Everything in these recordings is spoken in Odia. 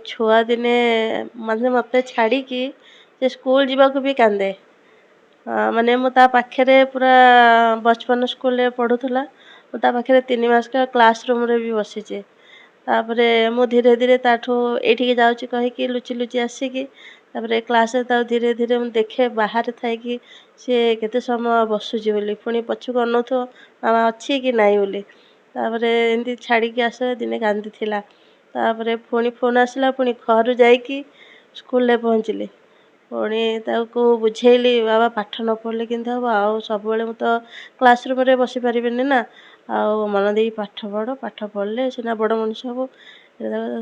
ଛୁଆ ଦିନେ ମାନେ ମୋତେ ଛାଡ଼ିକି ସେ ସ୍କୁଲ ଯିବାକୁ ବି କାନ୍ଦେ। ମାନେ ମୁଁ ତା ପାଖରେ ପୁରା ବଚପନ ସ୍କୁଲରେ ପଢ଼ୁଥିଲା। ମୁଁ ତା ପାଖରେ 3 ମାସ କ୍ଲାସ୍ ରୁମ୍‌ରେ ବି ବସିଛି। ତାପରେ ମୁଁ ଧୀରେ ଧୀରେ ତାଠୁ ଏଇଠିକି ଯାଉଛି କହିକି ଲୁଚି ଲୁଚି ଆସିକି ତାପରେ କ୍ଲାସ୍‌ରେ ତାକୁ ଧୀରେ ଧୀରେ ମୁଁ ଦେଖେ ବାହାରେ ଥାଇକି ସିଏ କେତେ ସମୟ ବସୁଛି ବୋଲି। ପୁଣି ପଛକୁ ଅନଉଥିବ ମାମା ଅଛି କି ନାହିଁ ବୋଲି। ତାପରେ ଏମିତି ଛାଡ଼ିକି ଆସେ ଦିନେ କାନ୍ଦିଥିଲା। ତାପରେ ପୁଣି ଫୋନ୍ ଆସିଲା, ପୁଣି ଘରୁ ଯାଇକି ସ୍କୁଲରେ ପହଞ୍ଚିଲି। ପୁଣି ତାକୁ ବୁଝେଇଲି, ବାବା ପାଠ ନ ପଢ଼ିଲେ କେମିତି ହେବ, ଆଉ ସବୁବେଳେ ମୁଁ ତ କ୍ଲାସ୍ ରୁମ୍‌ରେ ବସିପାରିବିନି ନା, ଆଉ ମନ ଦେଇକି ପାଠ ପଢ଼, ପାଠ ପଢ଼ିଲେ ସିନା ବଡ଼ ମଣିଷ ହବୁ।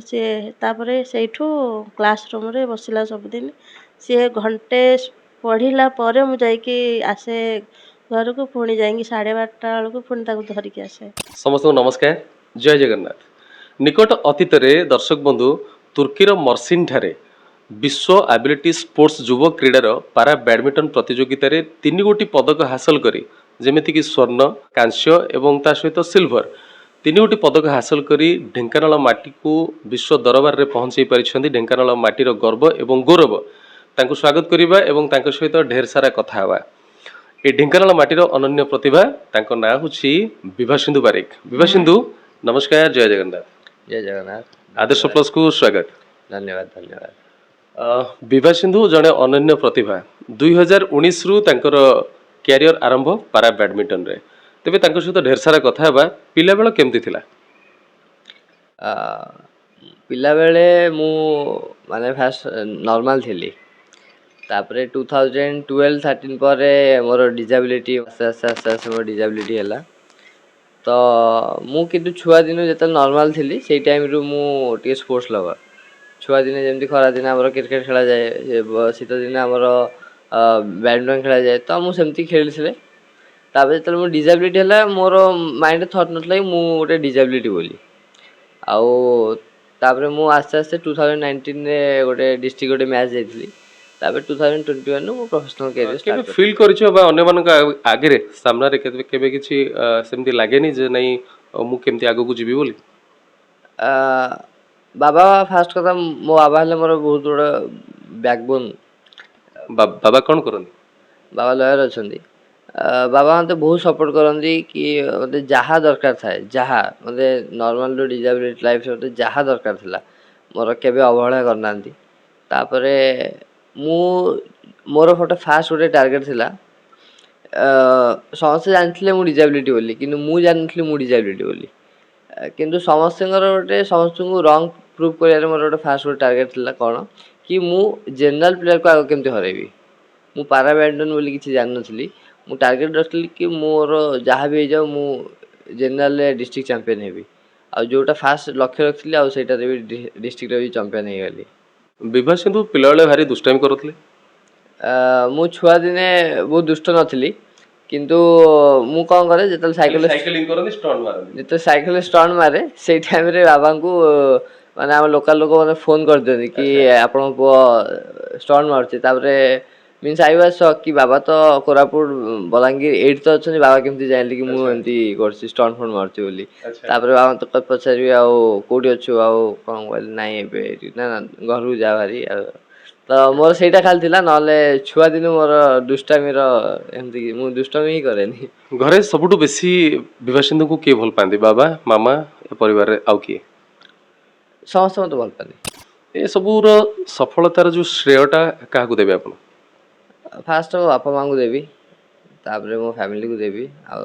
ସିଏ ତାପରେ ସେଇଠୁ କ୍ଲାସ୍ ରୁମ୍‌ରେ ବସିଲା ସବୁଦିନ। ସିଏ ଘଣ୍ଟେ ପଢ଼ିଲା ପରେ ମୁଁ ଯାଇକି ଆସେ ଘରକୁ, ପୁଣି ଯାଇକି 12:30 ବେଳକୁ ପୁଣି ତାକୁ ଧରିକି ଆସେ। ସମସ୍ତଙ୍କୁ ନମସ୍କାର, ଜୟ ଜଗନ୍ନାଥ। ନିକଟ ଅତୀତରେ ଦର୍ଶକ ବନ୍ଧୁ ତୁର୍କୀର ମର୍ସିନ୍ ଠାରେ ବିଶ୍ୱ ଆବିଲିଟି ସ୍ପୋର୍ଟସ୍ ଯୁବ କ୍ରୀଡ଼ାର ପାରା ବ୍ୟାଡମିଣ୍ଟନ ପ୍ରତିଯୋଗିତାରେ 3 ଗୋଟି ପଦକ ହାସଲ କରି ଯେମିତିକି ସ୍ୱର୍ଣ୍ଣ, କାଂସ୍ୟ ଏବଂ ତା ସହିତ ସିଲଭର 3 ଗୋଟି ପଦକ ହାସଲ କରି ଢେଙ୍କାନାଳ ମାଟିକୁ ବିଶ୍ୱ ଦରବାରରେ ପହଞ୍ଚାଇ ପାରିଛନ୍ତି। ଢେଙ୍କାନାଳ ମାଟିର ଗର୍ବ ଏବଂ ଗୌରବ। ତାଙ୍କୁ ସ୍ୱାଗତ କରିବା ଏବଂ ତାଙ୍କ ସହିତ ଢେର ସାରା କଥା ହେବା। ଏ ଢେଙ୍କାନାଳ ମାଟିର ଅନନ୍ୟ ପ୍ରତିଭା, ତାଙ୍କ ନାଁ ହେଉଛି ବିଭାସିନ୍ଧୁ ବାରିକ। ବିଭାସିନ୍ଧୁ, ନମସ୍କାର, ଜୟ ଜଗନ୍ନାଥ। ଜୟ ଜଗନ୍ନାଥ। ଆଦର୍ଶ ପ୍ଲସ୍କୁ ସ୍ୱାଗତ। ଧନ୍ୟବାଦ ଧନ୍ୟବାଦ। ବିଭାସିନ୍ଧୁ ଜଣେ ଅନନ୍ୟ ପ୍ରତିଭା। 2019ରୁ ତାଙ୍କର କ୍ୟାରିୟର ଆରମ୍ଭ ପାରା ବ୍ୟାଡମିଣ୍ଟନରେ। ତେବେ ତାଙ୍କ ସହିତ ଢେର ସାରା କଥା ହେବା। ପିଲାବେଳ କେମିତି ଥିଲା? ପିଲାବେଳେ ମୁଁ ମାନେ ଫାଷ୍ଟ ନର୍ମାଲ ଥିଲି। ତାପରେ 2012-13 ପରେ ମୋର ଡିଜାବିଲିଟି ଆସ୍ତେ ମୋର ଡିଜାବିଲିଟି ହେଲା। ତ ମୁଁ କିନ୍ତୁ ଛୁଆଦିନୁ ଯେତେବେଳେ ନର୍ମାଲ ଥିଲି ସେଇ ଟାଇମ୍ରୁ ମୁଁ ଟିକେ ସ୍ପୋର୍ଟସ୍ ଲଭର୍। ଛୁଆଦିନେ ଯେମିତି ଖରାଦିନେ ଆମର କ୍ରିକେଟ୍ ଖେଳାଯାଏ, ଶୀତଦିନେ ଆମର ବ୍ୟାଡ଼ମିଣ୍ଟନ ଖେଳାଯାଏ, ତ ମୁଁ ସେମିତି ଖେଳିଥିଲି। ତାପରେ ଯେତେବେଳେ ମୋ ଡିଜାବିଲିଟି ହେଲା, ମୋର ମାଇଣ୍ଡରେ ଥଟ୍ ନଥିଲା କି ମୁଁ ଗୋଟେ ଡିଜାବିଲିଟି ବୋଲି। ଆଉ ତାପରେ ମୁଁ ଆସ୍ତେ ଆସ୍ତେ 2019ରେ ଗୋଟେ ଡିଷ୍ଟ୍ରିକ୍ଟ ଗୋଟେ ମ୍ୟାଚ୍ ଯାଇଥିଲି। ତାପରେ 2021ରୁ ମୁଁ ପ୍ରଫେସନାଲ କ୍ୟାରିୟର ଷ୍ଟାର୍ଟ କେବେ କରିଥିଲି। ଫିଲ୍ କରିଛ ବା ଅନ୍ୟମାନଙ୍କ ଆଗରେ ସାମ୍ନାରେ କେବେ କିଛି ସେମିତି ଲାଗେନି ଯେ ନାଇଁ ମୁଁ କେମିତି ଆଗକୁ ଯିବି ବୋଲି? ବାବା ଫାଷ୍ଟ କଥା, ମୋ ବାବା ହେଲେ ମୋର ବହୁତ ବଡ଼ ବ୍ୟାକବୋନ୍। ବାବା କ'ଣ କରନ୍ତି? ବାବା ଲୟର୍ ଅଛନ୍ତି। ବାବା ମୋତେ ବହୁତ ସପୋର୍ଟ କରନ୍ତି କି ମୋତେ ଯାହା ଦରକାର ଥାଏ, ଯାହା ମୋତେ ନର୍ମାଲ ଡିଜାବିଲିଟି ଲାଇଫ୍ରେ ମୋତେ ଯାହା ଦରକାର ଥିଲା ମୋର କେବେ ଅବହେଳା କରିନାହାନ୍ତି। ତାପରେ ମୋର ଫାଷ୍ଟ ଗୋଟେ ଟାର୍ଗେଟ୍ ଥିଲା। ସମସ୍ତେ ଜାଣିଥିଲେ ମୁଁ ଡିଜାବିଲିଟି ବୋଲି, କିନ୍ତୁ ମୁଁ ଜାଣିନଥିଲି ମୁଁ ଡିଜାବିଲିଟି ବୋଲି। କିନ୍ତୁ ସମସ୍ତଙ୍କୁ ରଙ୍ଗ ପ୍ରୁଭ୍ କରିବାରେ ମୋର ଗୋଟେ ଫାଷ୍ଟ ଗୋଟେ ଟାର୍ଗେଟ୍ ଥିଲା। କ'ଣ କି ମୁଁ ଜେନେରାଲ ପ୍ଲେୟରକୁ ଆଗ କେମିତି ହରାଇବି। ମୁଁ ପାରା ବ୍ୟାଡମିଣ୍ଟନ ବୋଲି କିଛି ଜାଣିନଥିଲି। ମୁଁ ଟାର୍ଗେଟ୍ ରଖିଥିଲି କି ମୋର ଯାହା ବି ହେଇଯାଉ ମୁଁ ଜେନେରାଲରେ ଡିଷ୍ଟ୍ରିକ୍ଟ ଚାମ୍ପିୟନ୍ ହେବି। ଆଉ ଯେଉଁଟା ଫାଷ୍ଟ ଲକ୍ଷ୍ୟ ରଖିଥିଲି, ଆଉ ସେଇଟାରେ ବି ଡିଷ୍ଟ୍ରିକ୍ଟରେ ବି ଚାମ୍ପିୟନ୍ ହେଇଗଲି। ବିଭାସିନ୍ଧୁ ପିଲାବେଳେ ଭାରି ଦୁଷ୍ଟାମି କରୁଥିଲେ? ମୁଁ ଛୁଆଦିନେ ବହୁତ ଦୁଷ୍ଟ ନଥିଲି, କିନ୍ତୁ ମୁଁ କ'ଣ କରେ ଯେତେବେଳେ ସାଇକେଲରେ ଷ୍ଟଣ୍ଟ ମାରେ ସେଇ ଟାଇମ୍ରେ ବାବାଙ୍କୁ ମାନେ ଆମ ଲୋକାଲ୍ ଲୋକ ମାନେ ଫୋନ୍ କରିଦିଅନ୍ତି କି ଆପଣଙ୍କ ପୁଅ ଷ୍ଟଣ୍ଟ ମାରୁଛି। ତାପରେ ମିନ୍ସ ଆଇ ୱାଜ୍ ସକ୍ କି ବାବା ତ କୋରାପୁଟ ବଲାଙ୍ଗୀର ଏଇଠି ତ ଅଛନ୍ତି, ବାବା କେମିତି ଜାଣିଲି କି ମୁଁ ଏମିତି କରୁଛି ଷ୍ଟଣ୍ଟ ଫଣ୍ଡ ମାରୁଛି ବୋଲି। ତାପରେ ବାବା ତ ପଚାରିବି ଆଉ କେଉଁଠି ଅଛୁ, ଆଉ କ'ଣ କହିଲି ନାଇଁ ଏବେ ଏଇଠି, ନା ଘରକୁ ଯା ଭାରି। ଆଉ ତ ମୋର ସେଇଟା ଖାଲି ଥିଲା, ନହେଲେ ଛୁଆଦିନୁ ମୋର ଦୁଷ୍ଟାମିର ଏମିତି ମୁଁ ଦୁଷ୍ଟାମି ହିଁ କରେନି। ଘରେ ସବୁଠୁ ବେଶୀ ବିଭାସିନ୍ଧୁଙ୍କୁ କିଏ ଭଲ ପାଆନ୍ତି? ବାବା, ମାମା, ପରିବାରରେ ଆଉ କିଏ? ସମସ୍ତେ ମୋତେ ଭଲ ପାଆନ୍ତି। ଏସବୁର ସଫଳତାର ଯେଉଁ ଶ୍ରେୟଟା କାହାକୁ ଦେବେ ଆପଣ? ଫାଷ୍ଟ ମୋ ବାପା ମାଆଙ୍କୁ ଦେବି, ତାପରେ ମୋ ଫ୍ୟାମିଲିକୁ ଦେବି, ଆଉ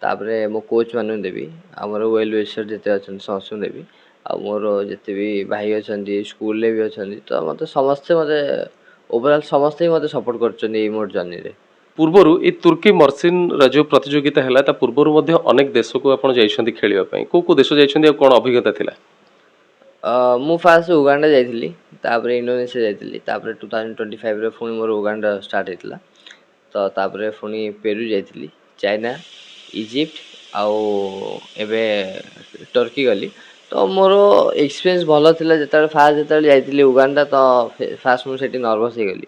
ତାପରେ ମୋ କୋଚ୍ ମାନଙ୍କୁ ଦେବି, ଆଉ ମୋର ୱେଲ୍ ୱିଶର୍ ଯେତେ ଅଛନ୍ତି ସମସ୍ତଙ୍କୁ ଦେବି। ଆଉ ମୋର ଯେତେ ବି ଭାଇ ଅଛନ୍ତି, ସ୍କୁଲରେ ବି ଅଛନ୍ତି, ତ ସମସ୍ତେ ଓଭରାଲ୍ ସମସ୍ତେ ହିଁ ମୋତେ ସପୋର୍ଟ କରୁଛନ୍ତି ଏଇ ମୋର ଜର୍ଣ୍ଣିରେ। ପୂର୍ବରୁ ଏଇ ତୁର୍କୀ ମର୍ସିନ୍ର ଯେଉଁ ପ୍ରତିଯୋଗିତା ହେଲା, ତା ପୂର୍ବରୁ ମଧ୍ୟ ଅନେକ ଦେଶକୁ ଆପଣ ଯାଇଛନ୍ତି ଖେଳିବା ପାଇଁ। କେଉଁ ଦେଶ ଯାଇଛନ୍ତି ଆଉ କ'ଣ ଅଭିଜ୍ଞତା ଥିଲା? ମୁଁ ଫାଷ୍ଟ ଉଗାଣ୍ଡା ଯାଇଥିଲି, ତାପରେ ଇଣ୍ଡୋନେସିଆ ଯାଇଥିଲି, ତାପରେ 2025ରେ ପୁଣି ମୋର ଉଗାଣ୍ଡା ଷ୍ଟାର୍ଟ ହେଇଥିଲା। ତ ତାପରେ ପୁଣି ପେରୁ ଯାଇଥିଲି, ଚାଇନା, ଇଜିପ୍ଟ, ଆଉ ଏବେ ଟର୍କୀ ଗଲି। ତ ମୋର ଏକ୍ସପିରିଏନ୍ସ ଭଲ ଥିଲା। ଯେତେବେଳେ ଯାଇଥିଲି ଉଗାଣ୍ଡା, ତ ଫାଷ୍ଟ ମୁଁ ସେଠି ନର୍ଭସ୍ ହେଇଗଲି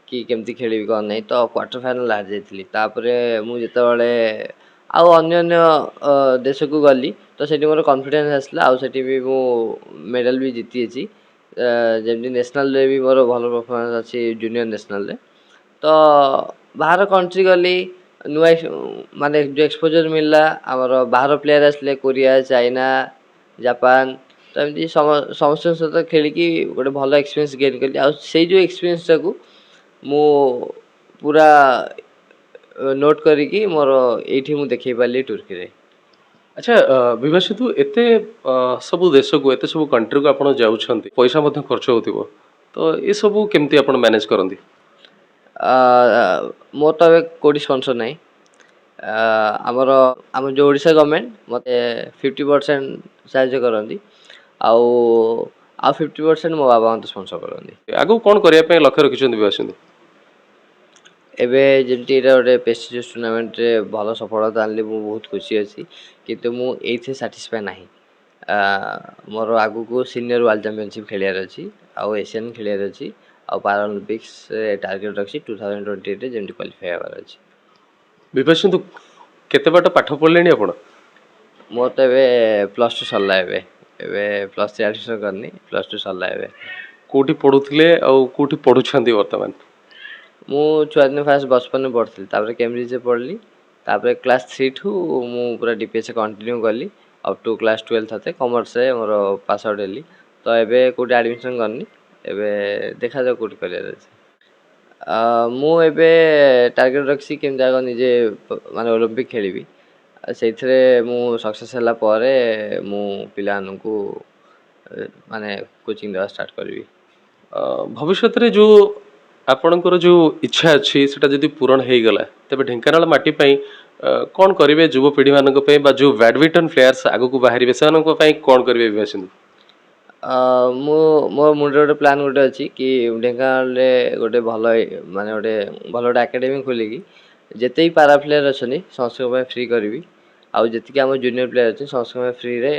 କି କେମିତି ଖେଳିବି କ'ଣ ନାହିଁ। ତ କ୍ୱାର୍ଟର ଫାଇନାଲ୍ ହାରି ଯାଇଥିଲି। ତାପରେ ମୁଁ ଯେତେବେଳେ ଆଉ ଅନ୍ୟ ଦେଶକୁ ଗଲି, ତ ତ ସେଠି ମୋର କନଫିଡେନ୍ସ ଆସିଲା, ଆଉ ସେଠି ବି ମୁଁ ମେଡ଼ାଲ ବି ଜିତିଛି। ଯେମିତି ନ୍ୟାସନାଲରେ ବି ମୋର ଭଲ ପରଫର୍ମାନ୍ସ ଅଛି, ଜୁନିୟର ନ୍ୟାସନାଲରେ। ତ ବାହାର କଣ୍ଟ୍ରି ଗଲି, ନୂଆ ମାନେ ଯେଉଁ ଏକ୍ସପୋଜର ମିଳିଲା, ଆମର ବାହାର ପ୍ଲେୟାର ଆସିଲେ, କୋରିଆ, ଚାଇନା, ଜାପାନ, ତ ଏମିତି ସମସ୍ତଙ୍କ ସହିତ ଖେଳିକି ଗୋଟେ ଭଲ ଏକ୍ସପିରିଏନ୍ସ ଗେନ୍ କଲି। ଆଉ ସେଇ ଯେଉଁ ଏକ୍ସପିରିଏନ୍ସଟାକୁ ମୁଁ ପୁରା ନୋଟ୍ କରିକି ମୋର ଏଇଠି ମୁଁ ଦେଖେଇ ପାରିଲି ତୁର୍କୀରେ। ଆଚ୍ଛା, ବିଭାସିତୁ ଏତେ ସବୁ ଦେଶକୁ ଏତେ ସବୁ କଣ୍ଟ୍ରିକୁ ଆପଣ ଯାଉଛନ୍ତି, ପଇସା ମଧ୍ୟ ଖର୍ଚ୍ଚ ହେଉଥିବ, ତ ଏସବୁ କେମିତି ଆପଣ ମ୍ୟାନେଜ କରନ୍ତି? ମୋର ତ ଏବେ କେଉଁଠି ସ୍ପନ୍ସର ନାହିଁ। ଆମର ଯେଉଁ ଓଡ଼ିଶା ଗଭର୍ଣ୍ଣମେଣ୍ଟ ମୋତେ 50% ସାହାଯ୍ୟ କରନ୍ତି, ଆଉ 50% ମୋ ବାବା ମୋତେ ସ୍ପନ୍ସର କରନ୍ତି। ଆଗକୁ କ'ଣ କରିବା ପାଇଁ ଲକ୍ଷ୍ୟ ରଖିଛନ୍ତି ବିଭାସିତୁ? ଏବେ ଯେମିତି ଏଇଟା ଗୋଟେ ପ୍ରେଷ୍ଟିଜିୟସ୍ ଟୁର୍ଣ୍ଣାମେଣ୍ଟରେ ଭଲ ସଫଳତା ଆଣିଲି, ମୁଁ ବହୁତ ଖୁସି ଅଛି, କିନ୍ତୁ ମୁଁ ଏଇଥିରେ ସାଟିସ୍ଫାଏ ନାହିଁ। ମୋର ଆଗକୁ ସିନିୟର ୱାର୍ଲଡ଼ ଚାମ୍ପିଅନସିପ୍ ଖେଳିବାର ଅଛି, ଆଉ ଏସିଆନ୍ ଖେଳିବାର ଅଛି, ଆଉ ପାରାଅଲିମ୍ପିକ୍ସରେ ଟାର୍ଗେଟ୍ ରଖିଛି 2028ରେ ଯେମିତି କ୍ୱାଲିଫାଏ ହେବାର ଅଛି। ବିଭାସିତୁ କେତେ ବାଟ ପାଠ ପଢ଼ିଲେଣି ଆପଣ? ମୋର ତ ଏବେ +2 ସରିଲା। ଏବେ +3 ଆଡ଼ମିସନ୍ କରିନି, +2 ସରିଲା ଏବେ। କେଉଁଠି ପଢ଼ୁଥିଲେ ଆଉ କେଉଁଠି ପଢ଼ୁଛନ୍ତି ବର୍ତ୍ତମାନ? ମୁଁ ଛୁଆଦିନେ ଫାଷ୍ଟ ବଚପନରେ ପଢ଼ୁଥିଲି, ତାପରେ କେମ୍ବ୍ରିଜରେ ପଢ଼ିଲି, ତାପରେ କ୍ଲାସ୍ 3 ଠୁ ମୁଁ ପୁରା DPSରେ କଣ୍ଟିନ୍ୟୁ କଲି ଅପ୍ ଟୁ କ୍ଲାସ୍ 12 ହାତେ କମର୍ସରେ ମୋର ପାସ୍ ଆଉଟ୍ ହେଲି। ତ ଏବେ କେଉଁଠି ଆଡ଼ମିସନ୍ କରିନି, ଏବେ ଦେଖାଯାଉ କେଉଁଠି କରିବାର ଅଛି। ମୁଁ ଏବେ ଟାର୍ଗେଟ୍ ରଖିଛି କେମିତି ଆଗ ନିଜେ ମାନେ ଅଲିମ୍ପିକ୍ ଖେଳିବି। ସେଇଥିରେ ମୁଁ ସକ୍ସେସ୍ ହେଲା ପରେ ମୁଁ ପିଲାମାନଙ୍କୁ ମାନେ କୋଚିଂ ଦେବା ଷ୍ଟାର୍ଟ କରିବି। ଭବିଷ୍ୟତରେ ଯେଉଁ ଆପଣଙ୍କର ଯେଉଁ ଇଚ୍ଛା ଅଛି ସେଟା ଯଦି ପୂରଣ ହେଇଗଲା, ତେବେ ଢେଙ୍କାନାଳ ମାଟି ପାଇଁ କ'ଣ କରିବେ ଯୁବପିଢ଼ିମାନଙ୍କ ପାଇଁ, ବା ଯେଉଁ ବ୍ୟାଡ଼ମିଣ୍ଟନ ପ୍ଲେୟାର୍ସ ଆଗକୁ ବାହାରିବେ ସେମାନଙ୍କ ପାଇଁ କ'ଣ କରିବେ ବିଭାସିତୁ? ମୁଁ ମୋ ମୁଣ୍ଡରେ ଗୋଟେ ପ୍ଲାନ୍ ଗୋଟେ ଅଛି କି ଢେଙ୍କାନାଳରେ ଗୋଟେ ଭଲ ମାନେ ଗୋଟେ ଏକାଡେମୀ ଖୋଲିକି ଯେତେ ବି ପାରା ପ୍ଲେୟାର ଅଛନ୍ତି ସମସ୍ତଙ୍କ ପାଇଁ ଫ୍ରି କରିବି, ଆଉ ଯେତିକି ଆମ ଜୁନିୟର ପ୍ଲେୟାର ଅଛନ୍ତି ସମସ୍ତଙ୍କ ପାଇଁ ଫ୍ରିରେ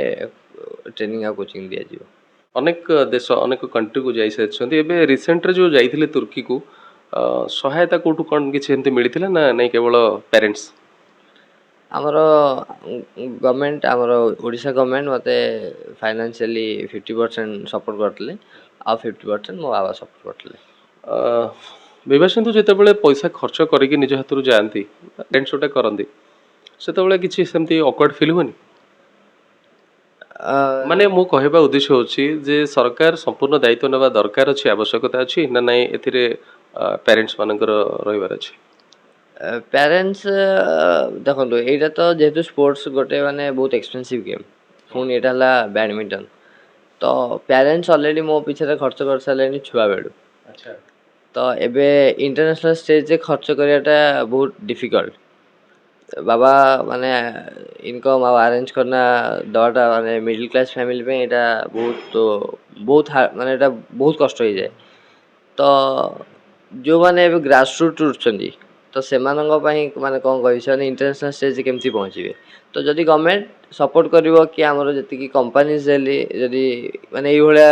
ଟ୍ରେନିଂ ଆଉ କୋଚିଂ ଦିଆଯିବ। ଅନେକ ଦେଶ ଅନେକ କଣ୍ଟ୍ରିକୁ ଯାଇସାରିଛନ୍ତି, ଏବେ ରିସେଣ୍ଟରେ ଯେଉଁ ଯାଇଥିଲେ ତୁର୍କୀକୁ, ସହାୟତା କେଉଁଠୁ କ'ଣ କିଛି ଏମିତି ମିଳିଥିଲା ନା ନାଇଁ, କେବଳ ପ୍ୟାରେଣ୍ଟସ୍? ଆମର ଗଭର୍ଣ୍ଣମେଣ୍ଟ, ଆମର ଓଡ଼ିଶା ଗଭର୍ଣ୍ଣମେଣ୍ଟ ମୋତେ ଫାଇନାନ୍ସିଆଲି 50% ସପୋର୍ଟ କରିଥିଲେ, ଆଉ 50% ମୋ ବାବା ସପୋର୍ଟ କରିଥିଲେ। ବିଭାସିତୁ ଯେତେବେଳେ ପଇସା ଖର୍ଚ୍ଚ କରିକି ନିଜ ହାତରୁ ଯାଆନ୍ତି, ପ୍ୟାରେଣ୍ଟସ୍ ଗୋଟେ କରନ୍ତି, ସେତେବେଳେ କିଛି ସେମିତି ଅକ୍ୱାର୍ଡ ଫିଲ୍ ହୁଏନି? ମାନେ ମୁଁ କହିବା ଉଦ୍ଦେଶ୍ୟ ହେଉଛି ଯେ ସରକାର ସମ୍ପୂର୍ଣ୍ଣ ଦାୟିତ୍ୱ ନେବା ଦରକାର ଅଛି, ଆବଶ୍ୟକତା ଅଛି ନା ନାହିଁ, ଏଥିରେ ପ୍ୟାରେଣ୍ଟସ୍ ମାନଙ୍କର ରହିବାର ଅଛି? ପ୍ୟାରେଣ୍ଟସ୍ ଦେଖନ୍ତୁ, ଏଇଟା ତ ଯେହେତୁ ସ୍ପୋର୍ଟସ୍ ଗୋଟେ ମାନେ ବହୁତ ଏକ୍ସପେନ୍ସିଭ୍ ଗେମ୍, ପୁଣି ଏଇଟା ହେଲା ବ୍ୟାଡ଼ମିଣ୍ଟନ, ତ ପ୍ୟାରେଣ୍ଟସ୍ ଅଲରେଡ଼ି ମୋ ପିଛରେ ଖର୍ଚ୍ଚ କରିସାରିଲେଣି ଛୁଆବେଳୁ। ଆଚ୍ଛା। ତ ଏବେ ଇଣ୍ଟରନ୍ୟାସନାଲ୍ ଷ୍ଟେଜ୍ରେ ଖର୍ଚ୍ଚ କରିବାଟା ବହୁତ ଡିଫିକଲ୍ଟ। ବାବା ମାନେ ଇନକମ୍ ଆଉ ଆରେଞ୍ଜ କରିନା ଦେବାଟା ମାନେ ମିଡ଼ିଲ୍ କ୍ଲାସ୍ ଫ୍ୟାମିଲି ପାଇଁ ଏଇଟା ବହୁତ ମାନେ ଏଇଟା ବହୁତ କଷ୍ଟ ହେଇଯାଏ। ତ ଯେଉଁମାନେ ଏବେ ଗ୍ରାସ୍ ରୁଟ୍ରୁ ଉଠୁଛନ୍ତି, ତ ସେମାନଙ୍କ ପାଇଁ ମାନେ କ'ଣ କହିବି, ସେମାନେ ଇଣ୍ଟରନ୍ୟାସନାଲ୍ ଷ୍ଟେଜ୍ରେ କେମିତି ପହଞ୍ଚିବେ? ତ ଯଦି ଗଭର୍ଣ୍ଣମେଣ୍ଟ ସପୋର୍ଟ କରିବ କି ଆମର ଯେତିକି କମ୍ପାନିଜ୍ ହେଲି ଯଦି ମାନେ ଏଇଭଳିଆ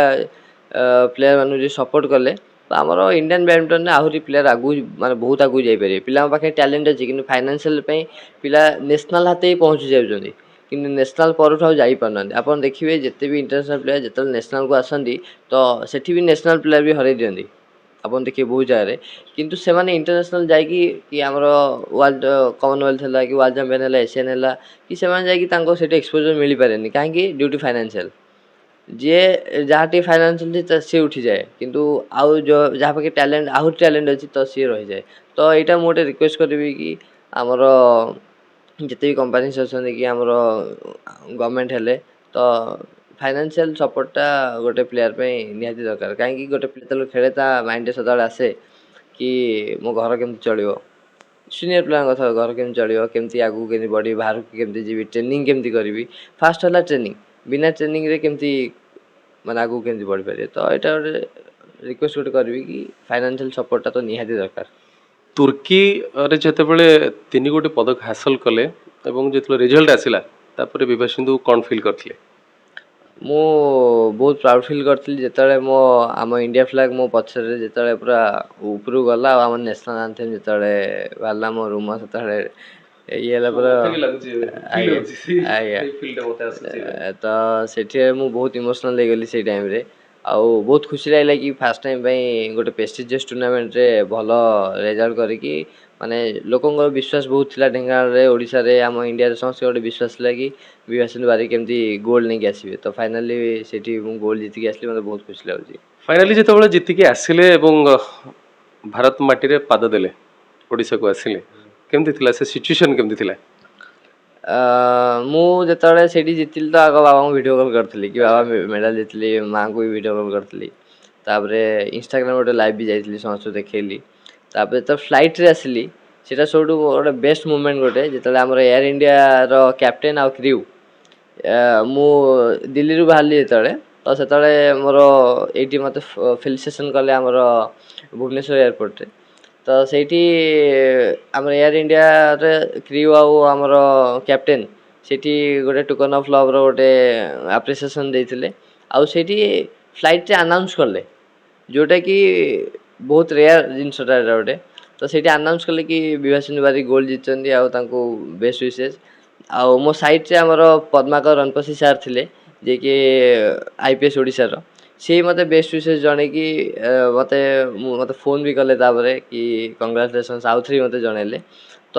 ପ୍ଲେୟାର ମାନଙ୍କୁ ଯଦି ସପୋର୍ଟ କଲେ, ତ ଆମର ଇଣ୍ଡିଆନ୍ ବ୍ୟାଡ଼ମିଣ୍ଟନରେ ଆହୁରି ପ୍ଲେୟାର ଆଗକୁ ମାନେ ବହୁତ ଆଗକୁ ଯାଇପାରିବେ। ପିଲାଙ୍କ ପାଖରେ ଟ୍ୟାଲେଣ୍ଟ ଅଛି, କିନ୍ତୁ ଫାଇନାନ୍ସିଆଲ ପାଇଁ ପିଲା ନ୍ୟାସନାଲ୍ ହାତେ ହିଁ ପହଞ୍ଚି ଯାଉଛନ୍ତି, କିନ୍ତୁ ନ୍ୟାସନାଲ୍ ପରଠୁ ଆଉ ଯାଇପାରୁନାହାନ୍ତି। ଆପଣ ଦେଖିବେ ଯେତେ ବି ଇଣ୍ଟରନ୍ୟାସନାଲ୍ ପ୍ଲେୟାର ଯେତେବେଳେ ନ୍ୟାସନାଲ୍କୁ ଆସନ୍ତି, ତ ସେଠି ବି ନ୍ୟାସନାଲ୍ ପ୍ଲେୟାର ବି ହରାଇ ଦିଅନ୍ତି, ଆପଣ ଦେଖିବେ ବହୁତ ଜାଗାରେ। କିନ୍ତୁ ସେମାନେ ଇଣ୍ଟରନ୍ୟାସନାଲ୍ ଯାଇକି କି ଆମର ୱାର୍ଲଡ଼ କମନୱେଲ୍ଥ ହେଲା କି ୱାର୍ଲଡ଼ ଚାମ୍ପିୟନ୍ ହେଲା, ଏସିଆନ୍ ହେଲା, କି ସେମାନେ ଯାଇକି ତାଙ୍କୁ ସେଠି ଏକ୍ସପୋଜର୍ ମିଳିପାରେନି, କାହିଁକି? Due to financial. ଯିଏ ଯାହା ଟିକେ ଫାଇନାନ୍ସିଆଲ ସିଏ ଉଠିଯାଏ, କିନ୍ତୁ ଆଉ ଯାହା ପାଖେ ଟ୍ୟାଲେଣ୍ଟ ଆହୁରି ଟ୍ୟାଲେଣ୍ଟ ଅଛି ତ ସିଏ ରହିଯାଏ। ତ ଏଇଟା ମୁଁ ଗୋଟେ ରିକ୍ୱେଷ୍ଟ କରିବି କି ଆମର ଯେତେ ବି କମ୍ପାନିଜ ଅଛନ୍ତି କି ଆମର ଗଭର୍ଣ୍ଣମେଣ୍ଟ ହେଲେ, ତ ଫାଇନାନ୍ସିଆଲ ସପୋର୍ଟଟା ଗୋଟେ ପ୍ଲେୟାର ପାଇଁ ନିହାତି ଦରକାର। କାହିଁକି? ଗୋଟେ ପ୍ଲେୟାର ଯେତେବେଳେ ଖେଳେ ତା ମାଇଣ୍ଡରେ ସଦାବେଳେ ଆସେ କି ମୋ ଘର କେମିତି ଚଳିବ, ସିନିୟର ପ୍ଲେୟାରଙ୍କ କଥା, ଘର କେମିତି ଚଳିବ, କେମିତି ଆଗକୁ କେମିତି ବଢ଼ିବି, ବାହାରକୁ କେମିତି ଯିବି, ଟ୍ରେନିଂ କେମିତି କରିବି। ଫାଷ୍ଟ ହେଲା ଟ୍ରେନିଂ, ବିନା ଟ୍ରେନିଂରେ କେମିତି ମାନେ ଆଗକୁ କେମିତି ବଢ଼ିପାରିବେ। ତ ଏଇଟା ଗୋଟେ ରିକ୍ୱେଷ୍ଟ ଗୋଟେ କରିବି କି ଫାଇନାନ୍ସିଆଲ ସପୋର୍ଟଟା ତ ନିହାତି ଦରକାର। ତୁର୍କୀରେ ଯେତେବେଳେ 3 ଗୋଟି ପଦକ ହାସଲ କଲେ ଏବଂ ଯେତେବେଳେ ରେଜଲ୍ଟ ଆସିଲା, ତାପରେ ବିଭାସିତୁ କ'ଣ ଫିଲ୍ କରିଥିଲେ? ମୁଁ ବହୁତ ପ୍ରାଉଡ଼ ଫିଲ୍ କରିଥିଲି ଯେତେବେଳେ ଆମ ଇଣ୍ଡିଆ ଫ୍ଲାଗ୍ ମୋ ପଛରେ ଯେତେବେଳେ ପୁରା ଉପରକୁ ଗଲା, ଆଉ ଆମ ନ୍ୟାସନାଲ୍ ଆନ୍ଥେମ୍ ଯେତେବେଳେ ବାହାରିଲା ମୋ ରୁମ୍, ସେତେବେଳେ ଇଏ ହେଲା ପରେ ଆଜ୍ଞା ଆଜ୍ଞା ଫିଲ୍ଡ ମତେ ଆସୁଛି ତ ସେଠି ମୁଁ ବହୁତ ଇମୋସନାଲ ହେଇଗଲି ସେଇ ଟାଇମ୍ରେ ଆଉ ବହୁତ ଖୁସି ଲାଗିଲା କି ଫାର୍ଷ୍ଟ ଟାଇମ୍ ପାଇଁ ଗୋଟେ ପ୍ରେଷ୍ଟିଜିୟସ୍ ଟୁର୍ଣ୍ଣାମେଣ୍ଟରେ ଭଲ ରେଜଲ୍ଟ କରିକି ମାନେ ଲୋକଙ୍କର ବିଶ୍ୱାସ ବହୁତ ଥିଲା ଢେଙ୍କାନାଳରେ ଓଡ଼ିଶାରେ ଆମ ଇଣ୍ଡିଆରେ ସମସ୍ତେ ଗୋଟେ ବିଶ୍ୱାସ ଥିଲା କି ବିଭାସିନି ବାରିକ କେମିତି ଗୋଲ୍ଡ ନେଇକି ଆସିବେ ତ ଫାଇନାଲି ସେଠି ମୁଁ ଗୋଲ୍ଡ ଜିତିକି ଆସିଲି ମୋତେ ବହୁତ ଖୁସି ଲାଗୁଛି। ଫାଇନାଲି ଯେତେବେଳେ ଜିତିକି ଆସିଲେ ଏବଂ ଭାରତ ମାଟିରେ ପାଦ ଦେଲେ ଓଡ଼ିଶାକୁ ଆସିଲେ କେମିତି ଥିଲା ସେ ସିଚୁଏସନ୍ କେମିତି ଥିଲା? ମୁଁ ଯେତେବେଳେ ସେଇଠି ଜିତିଲି ତ ଆଗ ବାବାଙ୍କୁ ଭିଡ଼ିଓ କଲ୍ କରିଥିଲି କି ବାବା ମେଡ଼ାଲ୍ ଜିତିଲି ମାଆଙ୍କୁ ବି ଭିଡ଼ିଓ କଲ୍ କରିଥିଲି ତାପରେ ଇନଷ୍ଟାଗ୍ରାମ ଗୋଟେ ଲାଇଭ୍ ବି ଯାଇଥିଲି ସମସ୍ତଙ୍କୁ ଦେଖେଇଲି ତାପରେ ଯେତେବେଳେ ଫ୍ଲାଇଟ୍ରେ ଆସିଲି ସେଇଟା ସବୁଠୁ ଗୋଟେ ବେଷ୍ଟ ମୁଭମେଣ୍ଟ ଗୋଟେ ଯେତେବେଳେ ଆମର ଏୟାର ଇଣ୍ଡିଆର କ୍ୟାପ୍ଟେନ୍ ଆଉ କ୍ରିଉ ମୁଁ ଦିଲ୍ଲୀରୁ ବାହାରିଲି ଯେତେବେଳେ ତ ସେତେବେଳେ ମୋର ଏଇଠି ମୋତେ ଫେଲିସିଟେସନ୍ କଲେ ଆମର ଭୁବନେଶ୍ୱର ଏୟାରପୋର୍ଟରେ ତ ସେଇଠି ଆମର ଏୟାର ଇଣ୍ଡିଆରେ କ୍ରିଉ ଆଉ ଆମର କ୍ୟାପ୍ଟେନ୍ ସେଠି ଗୋଟେ ଟୋକନ୍ ଅଫ୍ ଲଭ୍ର ଗୋଟେ ଆପ୍ରିସିଏସନ୍ ଦେଇଥିଲେ ଆଉ ସେଇଠି ଫ୍ଲାଇଟ୍ରେ ଆନାଉନ୍ସ କଲେ ଯେଉଁଟାକି ବହୁତ ରେୟାର ଜିନିଷଟା ଏଇଟା ଗୋଟେ ତ ସେଇଠି ଆନାଉନ୍ସ କଲେ କି ବିଭାସିନି ବାରିକ ଗୋଲ୍ଡ ଜିତିଛନ୍ତି ଆଉ ତାଙ୍କୁ ବେଷ୍ଟ ୱିଶେସ୍ ଆଉ ମୋ ସାଇଟ୍ରେ ଆମର ପଦ୍ମାକର ରଣପସୀ ସାର୍ ଥିଲେ ଯିଏକି IPS ଓଡ଼ିଶାର ସିଏ ମୋତେ ବେଷ୍ଟ ୱିଶେସ୍ ଜଣେଇକି ମୋତେ ଫୋନ୍ ବି କଲେ ତାପରେ କି କଂଗ୍ରାଚୁଲେସନ୍ସ ଆଉ ଥରେ ମୋତେ ଜଣେଇଲେ ତ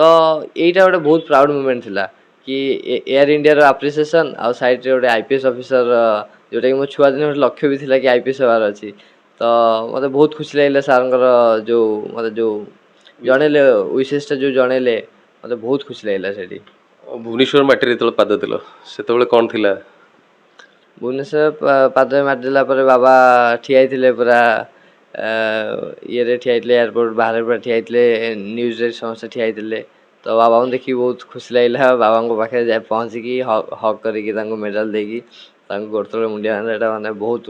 ଏଇଟା ଗୋଟେ ବହୁତ ପ୍ରାଉଡ଼ ମୁମେଣ୍ଟ ଥିଲା କି ଏୟାର ଇଣ୍ଡିଆର ଆପ୍ରିସିଏସନ୍ ଆଉ ସାଇଟ୍ରେ ଗୋଟେ IPS ଅଫିସର ଯେଉଁଟାକି ମୋ ଛୁଆଦିନେ ଗୋଟେ ଲକ୍ଷ୍ୟ ବି ଥିଲା କି IPS ହେବାର ଅଛି ତ ମୋତେ ବହୁତ ଖୁସି ଲାଗିଲା ସାର୍ଙ୍କର ଯେଉଁ ମୋତେ ଯେଉଁ ଜଣେଇଲେ ୱିଶେସ୍ଟା ଯେଉଁ ଜଣେଇଲେ ମୋତେ ବହୁତ ଖୁସି ଲାଗିଲା ସେଠି। ଭୁବନେଶ୍ୱର ମାଟିରେ ଯେତେବେଳେ ପାଦ ଦେଲ ସେତେବେଳେ କ'ଣ ଥିଲା? ଭୁବନେଶ୍ୱର ପାଦରେ ମାରିଦେଲା ପରେ ବାବା ଠିଆ ହେଇଥିଲେ ପୁରା ଇଏରେ ଠିଆ ହେଇଥିଲେ ଏୟାରପୋର୍ଟ ବାହାରେ ପୁରା ଠିଆ ହେଇଥିଲେ ନ୍ୟୁଜ୍ରେ ସମସ୍ତେ ଠିଆ ହେଇଥିଲେ ତ ବାବାଙ୍କୁ ଦେଖିକି ବହୁତ ଖୁସି ଲାଗିଲା ବାବାଙ୍କ ପାଖରେ ଯାଇ ପହଞ୍ଚିକି ହକ୍ କରିକି ତାଙ୍କୁ ମେଡ଼ାଲ୍ ଦେଇକି ତାଙ୍କୁ ଗୋଡ଼ ତଳେ ମୁଣ୍ଡିଆ ମାରିଲା ଏଇଟା ମାନେ ବହୁତ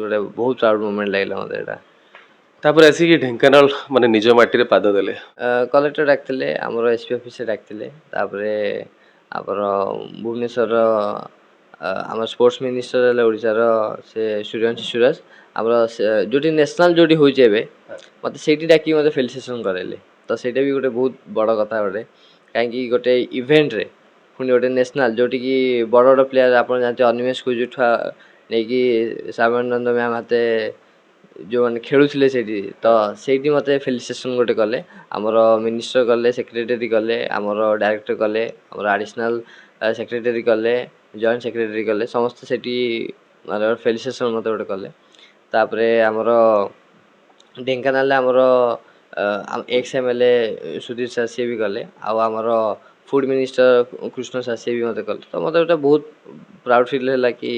ପ୍ରାଉଡ଼ ମୁଭମେଣ୍ଟ ଲାଗିଲା ମୋତେ ଏଇଟା। ତାପରେ ଆସିକି ଢେଙ୍କାନାଳ ମାନେ ନିଜ ମାଟିରେ ପାଦ ଦେଲେ କଲେକ୍ଟର ଡାକିଥିଲେ ଆମର SP ଅଫିସରେ ଡାକିଥିଲେ ତାପରେ ଆମର ଭୁବନେଶ୍ୱରର ଆମର ସ୍ପୋର୍ଟସ୍ ମିନିଷ୍ଟର ହେଲେ ଓଡ଼ିଶାର ସେ ସୂର୍ଯ୍ୟବଂଶୀ ସୁରଜ ଆମର ଯେଉଁଠି ନ୍ୟାସନାଲ୍ ଯେଉଁଠି ହେଉଛି ଏବେ ମୋତେ ସେଇଠି ଡାକିକି ମୋତେ ଫେଲିସିଟେସନ୍ କରାଇଲେ ତ ସେଇଟା ବି ଗୋଟେ ବହୁତ ବଡ଼ କଥା ଗୋଟେ କାହିଁକି ଗୋଟେ ଇଭେଣ୍ଟରେ ପୁଣି ଗୋଟେ ନ୍ୟାସନାଲ୍ ଯେଉଁଠିକି ବଡ଼ ବଡ଼ ପ୍ଲେୟାର ଆପଣ ଜାଣିଥିବେ ଅନିମେଷ କୁଜୁଠୁ ନେଇକି ଶ୍ୟାମନନ୍ଦ ମ୍ୟାମ୍ ହାତେ ଯେଉଁମାନେ ଖେଳୁଥିଲେ ସେଇଠି ତ ସେଇଠି ମୋତେ ଫେଲିସିଟେସନ୍ ଗୋଟେ କଲେ ଆମର ମିନିଷ୍ଟର କଲେ ସେକ୍ରେଟାରୀ କଲେ ଆମର ଡାଇରେକ୍ଟର କଲେ ଆମର ଆଡ଼ିସନାଲ୍ ସେକ୍ରେଟାରୀ କଲେ ଜଏଣ୍ଟ ସେକ୍ରେଟାରୀ କଲେ ସମସ୍ତେ ସେଠି ମାନେ ଫେଲିସିଟେସନ୍ ମୋତେ ଗୋଟେ କଲେ ତାପରେ ଆମର ଢେଙ୍କାନାଳରେ ଆମର XMLA ସୁଧୀର ସାର୍ ସିଏ ବି କଲେ ଆଉ ଆମର ଫୁଡ଼୍ ମିନିଷ୍ଟର କୃଷ୍ଣ ସାର୍ ସିଏ ବି ମୋତେ କଲେ ତ ମୋତେ ଗୋଟେ ବହୁତ ପ୍ରାଉଡ଼ ଫିଲ୍ ହେଲା କି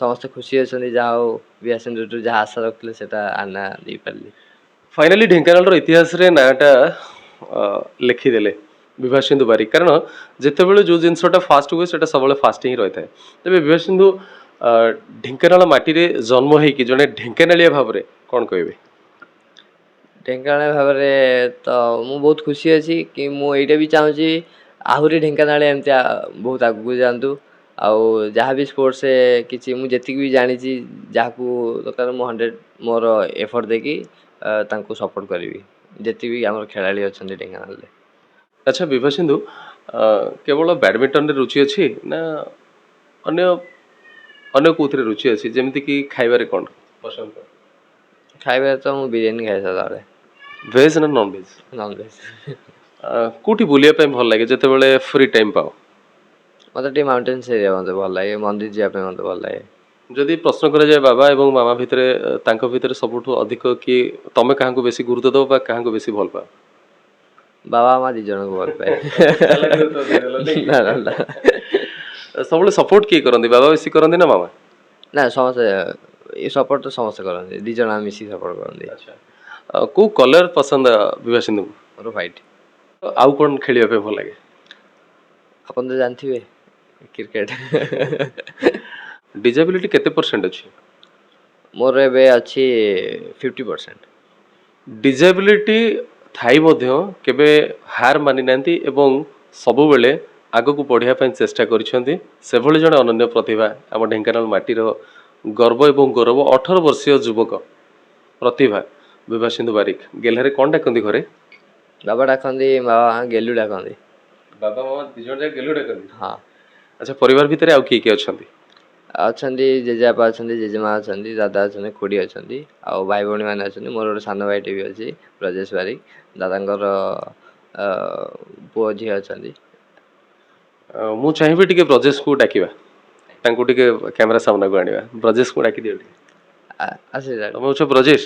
ସମସ୍ତେ ଖୁସି ଅଛନ୍ତି ଯାହା ହଉ ବିଭାସିନି ଯାହା ଆଶା ରଖିଥିଲେ ସେଇଟା ଆନା ଦେଇପାରିଲି। ଫାଇନାଲି ଢେଙ୍କାନାଳର ଇତିହାସରେ ନାଁଟା ଲେଖିଦେଲେ ବିଭାସିନି ବାରିକ କାରଣ ଯେତେବେଳେ ଯେଉଁ ଜିନିଷଟା ଫାଷ୍ଟ ହୁଏ ସେଇଟା ସବୁବେଳେ ଫାଷ୍ଟ ହିଁ ରହିଥାଏ ତେବେ ବିଭାସିନି ଢେଙ୍କାନାଳ ମାଟିରେ ଜନ୍ମ ହେଇକି ଜଣେ ଢେଙ୍କାନାଳିଆ ଭାବରେ କ'ଣ କହିବେ? ଢେଙ୍କାନାଳ ଭାବରେ ତ ମୁଁ ବହୁତ ଖୁସି ଅଛି କି ମୁଁ ଏଇଟା ବି ଚାହୁଁଛି ଆହୁରି ଢେଙ୍କାନାଳ ଏମିତି ବହୁତ ଆଗକୁ ଯାଆନ୍ତୁ ଆଉ ଯାହା ବି ସ୍ପୋର୍ଟସରେ କିଛି ମୁଁ ଯେତିକି ବି ଜାଣିଛି ଯାହାକୁ ଦରକାର ମୁଁ 100 ମୋର ଏଫର୍ଟ ଦେଇକି ତାଙ୍କୁ ସପୋର୍ଟ କରିବି ଯେତିକି ବି ଆମର ଖେଳାଳି ଅଛନ୍ତି ଢେଙ୍କାନାଳରେ। ଆଚ୍ଛା ବିଭାସିନି କେବଳ ବ୍ୟାଡ଼ମିଣ୍ଟନରେ ରୁଚି ଅଛି ନା ଅନ୍ୟ ଅନ୍ୟ କେଉଁଥିରେ ରୁଚି ଅଛି ଯେମିତିକି ଖାଇବାରେ କ'ଣ ପସନ୍ଦ? ଖାଇବାରେ ତ ମୁଁ ବିରିୟାନୀ ଖାଏ ସଦାବେଳେ। ଭେଜ୍ ନା ନନ୍ ଭେଜ୍? ନନଭେଜ୍। କେଉଁଠି ବୁଲିବା ପାଇଁ ଭଲ ଲାଗେ ଯେତେବେଳେ ଫ୍ରି ଟାଇମ୍ ପାଅ? ମୋତେ ଟିକେ ମାଉଣ୍ଟେନ୍ସ ଏରିଆ ମୋତେ ଭଲ ଲାଗେ ମନ୍ଦିର ଯିବା ପାଇଁ ମୋତେ ଭଲ ଲାଗେ। ଯଦି ପ୍ରଶ୍ନ କରାଯାଏ ବାବା ଏବଂ ମାମା ଭିତରେ ତାଙ୍କ ଭିତରେ ସବୁଠୁ ଅଧିକ କିଏ ତମେ କାହାକୁ ବେଶୀ ଗୁରୁତ୍ୱ ଦେବ ବା କାହାକୁ ବେଶୀ ଭଲ ପାଅ? ବାବା ମା ଦି ଜଣଙ୍କୁ ଭଲ ପାଏ। ନା ନା ନା ସବୁବେଳେ ସପୋର୍ଟ କିଏ କରନ୍ତି ବାବା ବେଶୀ କରନ୍ତି ନା ମାମା? ନା ସମସ୍ତେ ଏ ସପୋର୍ଟ ତ ସମସ୍ତେ କରନ୍ତି ଦି ଜଣ ମିଶିକି ସପୋର୍ଟ କରନ୍ତି। କେଉଁ କଲର୍ ପସନ୍ଦ ବିଭାସିନିକୁ? ମୋର ହ୍ୱାଇଟ୍। ଆଉ କ'ଣ ଖେଳିବା ପାଇଁ ଭଲ ଲାଗେ? ଆପଣ ତ ଜାଣିଥିବେ କ୍ରିକେଟ। ଡିଜାବିଲିଟି କେତେ ପରସେଣ୍ଟ ଅଛି? ମୋର ଏବେ ଅଛି 50%। ଡିଜାବିଲିଟି ଥାଇ ମଧ୍ୟ କେବେ ହାର ମାନି ନାହାନ୍ତି ଏବଂ ସବୁବେଳେ ଆଗକୁ ବଢ଼ିବା ପାଇଁ ଚେଷ୍ଟା କରିଛନ୍ତି ସେଭଳି ଜଣେ ଅନନ୍ୟ ପ୍ରତିଭା ଆମ ଢେଙ୍କାନାଳ ମାଟିର ଗର୍ବ ଏବଂ ଗୌରବ 18 ବର୍ଷୀୟ ଯୁବକ ପ୍ରତିଭା ବିଭାସିନି ବାରିକ। ଗେହ୍ଲାରେ କ'ଣ ଡାକନ୍ତି ଘରେ? ବାବା ଡାକନ୍ତି ବାବା ଗେଲୁ ଡାକନ୍ତି। ବାବା ମାମା ଦି ଜଣ ଯାକ ଗେଲୁ ଡାକନ୍ତି। ହଁ ଆଚ୍ଛା ପରିବାର ଭିତରେ ଆଉ କିଏ କିଏ ଅଛନ୍ତି? ଅଛନ୍ତି, ଜେଜେବାପା ଅଛନ୍ତି, ଜେଜେମା ଅଛନ୍ତି, ଦାଦା ଅଛନ୍ତି, ଖୁଡ଼ି ଅଛନ୍ତି, ଆଉ ଭାଇ ଭଉଣୀମାନେ ଅଛନ୍ତି। ମୋର ଗୋଟେ ସାନ ଭାଇଟେ ବି ଅଛି, ବ୍ରଜେଶ ବାରିକ। ଦାଦାଙ୍କର ଅ, ପୁଅ ଝିଅ ଅଛନ୍ତି। ମୁଁ ଚାହିଁବି ଟିକେ ବ୍ରଜେଶକୁ ଡାକିବା, ତାଙ୍କୁ ଟିକେ କ୍ୟାମେରା ସାମ୍ନାକୁ ଆଣିବା। ବ୍ରଜେଶକୁ ଡାକି ଦିଅ ଟିକେ। ଆସିଲା ତମେ ହଉଛ ବ୍ରଜେଶ?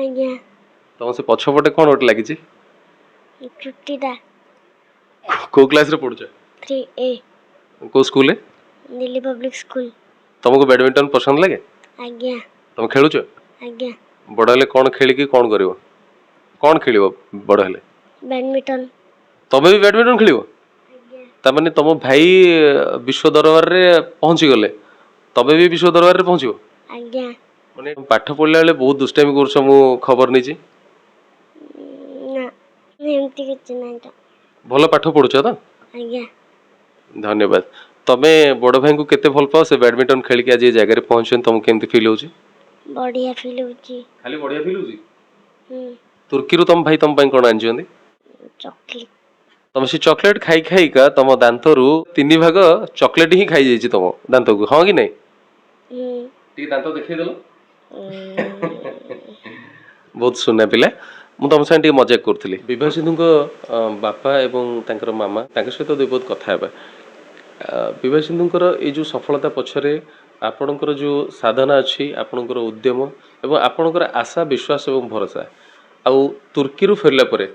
ଆଜ୍ଞା। ତମ ସେ ପଛପଟେ କଣ ଗୋଟେ ଲାଗିଛି? ଚୁଟିଟା କୋଉ କ୍ଲାସରେ ପଢୁଛ? 3A କୋଉ ସ୍କୁଲରେ? Delhi public school. ତମକୁ ବ୍ୟାଡମିଣ୍ଟନ ପସନ୍ଦ ଲାଗେ? ଆଜ୍ଞା। ତମେ ଖେଳୁଛ? ଆଜ୍ଞା। ବଡ଼ ହେଲେ କଣ ଖେଳିକି କଣ କରିବ? କଣ ଖେଳିବ ବଡ଼ ହେଲେ? ବ୍ୟାଡମିଣ୍ଟନ। ତମେ ବି ବ୍ୟାଡମିଣ୍ଟନ ଖେଳିବ? ତାମାନେ ତମ ଭାଇ ବିଶ୍ୱ ଦରବାରରେ ପହଞ୍ଚିଗଲେ, ତମେ ବି ବିଶ୍ୱ ଦରବାରରେ ପହଞ୍ଚିବ? ଆଜ୍ଞା। ମାନେ ପାଠ ପଢିଲା ବେଳେ ବହୁତ ଦୁଷ୍ଟାମି କରୁଛ, ମୁଁ ଖବର ନେଇଛି। ନା ଏମିତି କିଛି ନାହିଁ ତ। ଭଲ ପାଠ ପଢୁଛ ତ? ଆଜ୍ଞା। ଧନ୍ୟବାଦ। ତମେ ବଡ ଭାଇଙ୍କୁ କେତେ ଭଲ ପାଅ? ସେ ବ୍ୟାଡମିଣ୍ଟନ ଖେଳିକି ଆଜି ଏ ଜାଗାରେ ପହଞ୍ଚିଛନ୍ତି, ତମକୁ କେମିତି ଫିଲ୍ ହଉଛି? ବଢିଆ ଫିଲ୍ ହଉଛି। ଖାଲି ବଢିଆ ଫିଲ୍ ହଉଛି? ହୁଁ। ତୁର୍କୀରୁ ତମ ଭାଇ ତମ ପାଇଁ କଣ ଆଣିଛନ୍ତି? ଚକଲେଟ। ତମେ ସେ ଚକଲେଟ ଖାଇ ଖାଇକା ତମ ଦାନ୍ତରୁ 3 ଭାଗ ଚକଲେଟ ହିଁ ଖାଇଯାଇଛି ତମ ଦାନ୍ତକୁ, ହଁ କି ନାଇଁ? ହୁଁ। ଟିକେ ଦାନ୍ତ ଦେଖେଇଦେଲ। ବହୁତ ସୁନା ପିଲା। ମୁଁ ତମ ସାଙ୍ଗେ ଟିକେ ମଜାକ କରୁଥିଲି। ବିଭା ସିନ୍ଧୁଙ୍କ ବାପା ଏବଂ ତାଙ୍କର ମାମା, ତାଙ୍କ ସହିତ ବହୁତ କଥା ହେବା। ବିଭା ସିନ୍ଧୁଙ୍କର ଏଇ ଯେଉଁ ସଫଳତା ପଛରେ ଆପଣଙ୍କର ଯେଉଁ ସାଧନା ଅଛି, ଆପଣଙ୍କର ଉଦ୍ୟମ ଏବଂ ଆପଣଙ୍କର ଆଶା, ବିଶ୍ୱାସ ଏବଂ ଭରସା, ଆଉ ତୁର୍କୀରୁ ଫେରିଲା ପରେ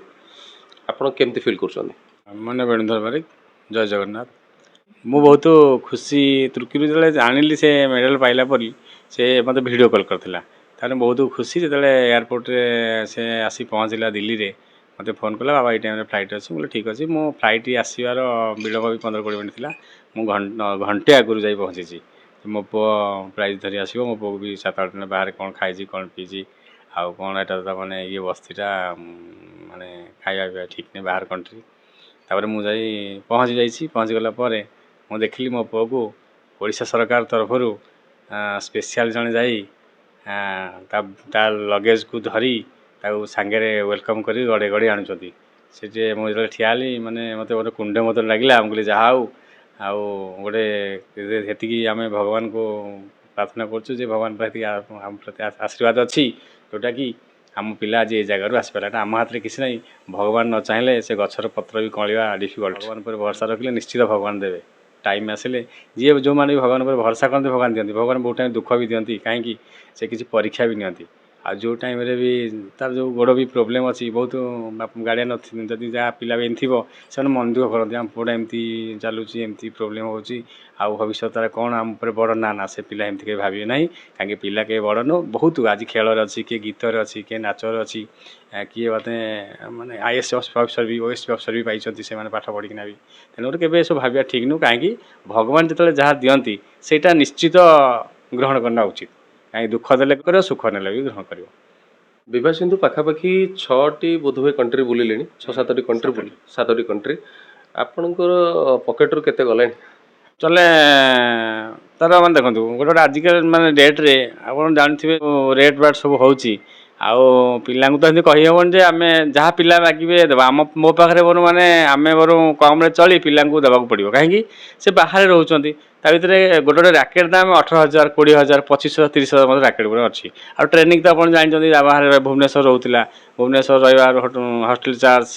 ଆପଣ କେମିତି ଫିଲ୍ କରୁଛନ୍ତି? ମାନେ ବେଣୁଧର ବାରିକ, ଜୟ ଜଗନ୍ନାଥ। ମୁଁ ବହୁତ ଖୁସି। ତୁର୍କୀରୁ ଯେତେବେଳେ ଜାଣିଲି ସେ ମେଡ଼ାଲ ପାଇଲା ପରେ, ସେ ମୋତେ ଭିଡ଼ିଓ କଲ୍ କରିଥିଲା। ତାହେଲେ ବହୁତ ଖୁସି। ଯେତେବେଳେ ଏୟାରପୋର୍ଟରେ ସେ ଆସି ପହଞ୍ଚିଲା ଦିଲ୍ଲୀରେ, ମୋତେ ଫୋନ୍ କଲା, ବାବା ଏଇ ଟାଇମ୍ରେ ଫ୍ଲାଇଟ୍ ଅଛି। ମୁଁ କହିଲି ଠିକ୍ ଅଛି। ମୁଁ ଫ୍ଲାଇଟ୍ ଆସିବାର ବିଳମ୍ବ ବି 15-20 ମିନିଟ୍ ଥିଲା। ମୁଁ ଘଣ୍ଟେ ଆଗରୁ ଯାଇ ପହଞ୍ଚିଛି। ମୋ ପୁଅ ପ୍ରାଇଜ୍ ଧରି ଆସିବ। ମୋ ପୁଅକୁ ବି 7-8 ଦିନ ବାହାରେ କ'ଣ ଖାଇଛି, କ'ଣ ପିଇଛି, ଆଉ କ'ଣ ଏଇଟା ତ ମାନେ ଇଏ ବସ୍ତିଟା ମାନେ ଖାଇବା ପିଇବା ଠିକ୍ ନାହିଁ ବାହାର କଣ୍ଟ୍ରି। ତାପରେ ମୁଁ ଯାଇ ପହଞ୍ଚି ଯାଇଛି। ପହଞ୍ଚିଗଲା ପରେ ମୁଁ ଦେଖିଲି ମୋ ପୁଅକୁ ଓଡ଼ିଶା ସରକାର ତରଫରୁ ସ୍ପେଶିଆଲ ଜଣେ ଯାଇ ତା ଲଗେଜକୁ ଧରି ତାକୁ ସାଙ୍ଗରେ ୱେଲକମ୍ କରି ଗଡ଼େଇ ଗଡ଼େଇ ଆଣୁଛନ୍ତି। ସେଠି ମୁଁ ଯେତେବେଳେ ଠିଆ ହେଲି, ମାନେ ମୋତେ ଗୋଟେ କୁଣ୍ଡେ ମୋତେ ଲାଗିଲା। ମୁଁ କହିଲି ଯାହା ହଉ, ଆଉ ଗୋଟେ ସେତିକି ଆମେ ଭଗବାନଙ୍କୁ ପ୍ରାର୍ଥନା କରୁଛୁ ଯେ ଭଗବାନ ସେତିକି ଆମ ପ୍ରତି ଆଶୀର୍ବାଦ ଅଛି, ଯେଉଁଟାକି ଆମ ପିଲା ଆଜି ଏ ଜାଗାରୁ ଆସିପାରିଲା। ଏଇଟା ଆମ ହାତରେ କିଛି ନାହିଁ। ଭଗବାନ ନ ଚାହିଁଲେ ସେ ଗଛର ପତ୍ର ବି କଅଁଳିବା ଡିଫିକଲ୍ଟ। ଭଗବାନ ଉପରେ ଭରସା ରଖିଲେ ନିଶ୍ଚିତ ଭଗବାନ ଦେବେ। ଟାଇମ୍ ଆସିଲେ ଯେଉଁମାନେ ବି ଭଗବାନ ଉପରେ ଭରସା କରନ୍ତି, ଭଗବାନ ଦିଅନ୍ତି। ଭଗବାନ ବହୁତ ଟାଇମ୍ ଦୁଃଖ ବି ଦିଅନ୍ତି, କାହିଁକି ସେ କିଛି ପରୀକ୍ଷା ବି ନିଅନ୍ତି। ଆଉ ଯେଉଁ ଟାଇମ୍ରେ ବି ତାର ଯେଉଁ ଗୋଡ଼ ବି ପ୍ରୋବ୍ଲେମ୍ ଅଛି, ବହୁତ ଗାଡ଼ିଆ ନଥିବ, ଯଦି ଯାହା ପିଲା ବି ଏମିତି ଥିବ, ସେମାନେ ମନ ଦୁଃଖ କରନ୍ତି। ଆମ ପୁଅଟା ଏମିତି ଚାଲୁଛି, ଏମିତି ପ୍ରୋବ୍ଲେମ୍ ହେଉଛି, ଆଉ ଭବିଷ୍ୟତରେ କ'ଣ ଆମ ଉପରେ ବଡ଼। ନା ସେ ପିଲା ଏମିତି କେବେ ଭାବିବେ ନାହିଁ, କାହିଁକି ପିଲା କେବେ ବଡ଼ ନୁହଁ। ବହୁତ ଆଜି ଖେଳରେ ଅଛି, କିଏ ଗୀତରେ ଅଛି, କିଏ ନାଚରେ ଅଛି, କିଏ ମାନେ IAS ଅଫିସର ବି, OSP ଅଫିସର ବି ପାଇଛନ୍ତି ସେମାନେ ପାଠ ପଢ଼ିକିନା ବି। ତେଣୁକରି କେବେ ଏସବୁ ଭାବିବା ଠିକ୍ ନୁହଁ, କାହିଁକି ଭଗବାନ ଯେତେବେଳେ ଯାହା ଦିଅନ୍ତି ସେଇଟା ନିଶ୍ଚିତ ଗ୍ରହଣ କରିବା ଉଚିତ। କାହିଁକି ଦୁଃଖ ଦେଲେ କରିବ, ସୁଖ ନେଲେ ବି ଗ୍ରହଣ କରିବ। ବିଭା ସିନ୍ଧୁ ପାଖାପାଖି 6ଟି ବୋଧହୁଏ କଣ୍ଟ୍ରି ବୁଲିଲେଣି, 6-7ଟି କଣ୍ଟ୍ରି 7ଟି କଣ୍ଟ୍ରି। ଆପଣଙ୍କର ପକେଟରୁ କେତେ ଗଲାଣି? ଚଲେ ତାର ମାନେ ଦେଖନ୍ତୁ, ଗୋଟେ ଆଜିକାଲି ମାନେ ଡେଟ୍ରେ ଆପଣ ଜାଣିଥିବେ ରେଟ୍ ବାଟ୍ ସବୁ ହେଉଛି। ଆଉ ପିଲାଙ୍କୁ ତ ଏମିତି କହିହେବନି ଯେ ଆମେ ଯାହା ପିଲା ମାଗିବେ ଦେବା। ମୋ ପାଖରେ ବରଂ ମାନେ ଆମେ ବରଂ କମ୍ରେ ଚଳି ପିଲାଙ୍କୁ ଦେବାକୁ ପଡ଼ିବ, କାହିଁକି ସେ ବାହାରେ ରହୁଛନ୍ତି। ତା ଭିତରେ ଗୋଟେ ରାକେଟ୍ ଦାମ 18,000, 20,000, 25,000, 30,000 ମଧ୍ୟ ରାକେଟ୍ ଗୁଡ଼ା ଅଛି। ଆଉ ଟ୍ରେନିଂ ତ ଆପଣ ଜାଣିଛନ୍ତି, ବାହାରେ ଭୁବନେଶ୍ୱର ରହୁଥିଲା, ଭୁବନେଶ୍ୱର ରହିବା, ହଷ୍ଟେଲ ଚାର୍ଜ,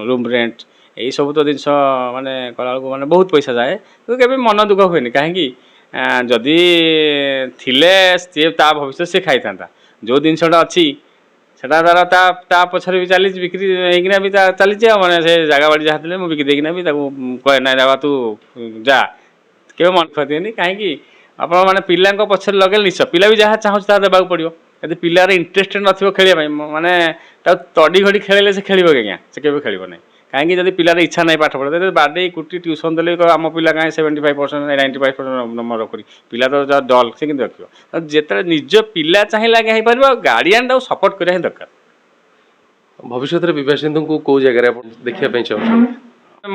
ରୁମ୍ ରେଣ୍ଟ, ଏଇସବୁ ତ ଜିନିଷ ମାନେ କଲାବେଳକୁ ମାନେ ବହୁତ ପଇସା ଯାଏ। କିନ୍ତୁ କେବେ ମନ ଦୁଃଖ ହୁଏନି, କାହିଁକି ଯଦି ଥିଲେ ସିଏ ତା ଭବିଷ୍ୟତ ସେ ଖାଇଥାନ୍ତା। ଯେଉଁ ଜିନିଷଟା ଅଛି ସେଟା ତାର ତା ପଛରେ ବି ଚାଲିଛି, ବିକ୍ରି ହେଇକିନା ବି ଚାଲିଛି। ଆଉ ମାନେ ସେ ଜାଗା ବାଡ଼ି ଯାହା ଥିଲେ ମୁଁ ବିକି ଦେଇକିନା ବି ତାକୁ କହେ ନାଇଁ ବାବା ତୁ ଯା, କେବେ ମନ ଦୁଃଖ ଦିଏନି। କାହିଁକି ଆପଣ ମାନେ ପିଲାଙ୍କ ପଛରେ ଲଗେଇଲେ ନିଶ୍ଚୟ ପିଲା ବି ଯାହା ଚାହୁଁଛି ତାହା ଦେବାକୁ ପଡ଼ିବ। ଯଦି ପିଲାର ଇଣ୍ଟରେଷ୍ଟେଡ୍ ନଥିବ ଖେଳିବା ପାଇଁ, ମାନେ ତାକୁ ତଡ଼ି ଘଡ଼ି ଖେଳିଲେ ସେ ଖେଳିବ ଆଜ୍ଞା, ସେ କେବେ ଖେଳିବ ନାହିଁ। କାହିଁକି ଯଦି ପିଲାର ଇଚ୍ଛା ନାହିଁ ପାଠ ପଢ଼ିବା, ଯଦି ବାଡ଼େଇ କୁଟି ଟ୍ୟୁସନ୍ ଦେଲେ ଆମ ପିଲା କାହିଁ 75%, 95% ନମ୍ବର ରଖୁନି, ପିଲା ତ ଯାହା ଡଲ୍ ସେ କିନ୍ତୁ ରଖିବ। ଯେତେବେଳେ ନିଜ ପିଲା ଚାହିଁଲେ ଆଜ୍ଞା ହେଇପାରିବ, ଆଉ ଗାର୍ଡ଼ିଆନ୍ ତାକୁ ସପୋର୍ଟ କରିବା ହିଁ ଦରକାର। ଭବିଷ୍ୟତରେ ବିଭା ସିନ୍ଧୁଙ୍କୁ କୋଉ ଜାଗାରେ ଆପଣ ଦେଖିବା ପାଇଁ ଚାହୁଁଛନ୍ତି?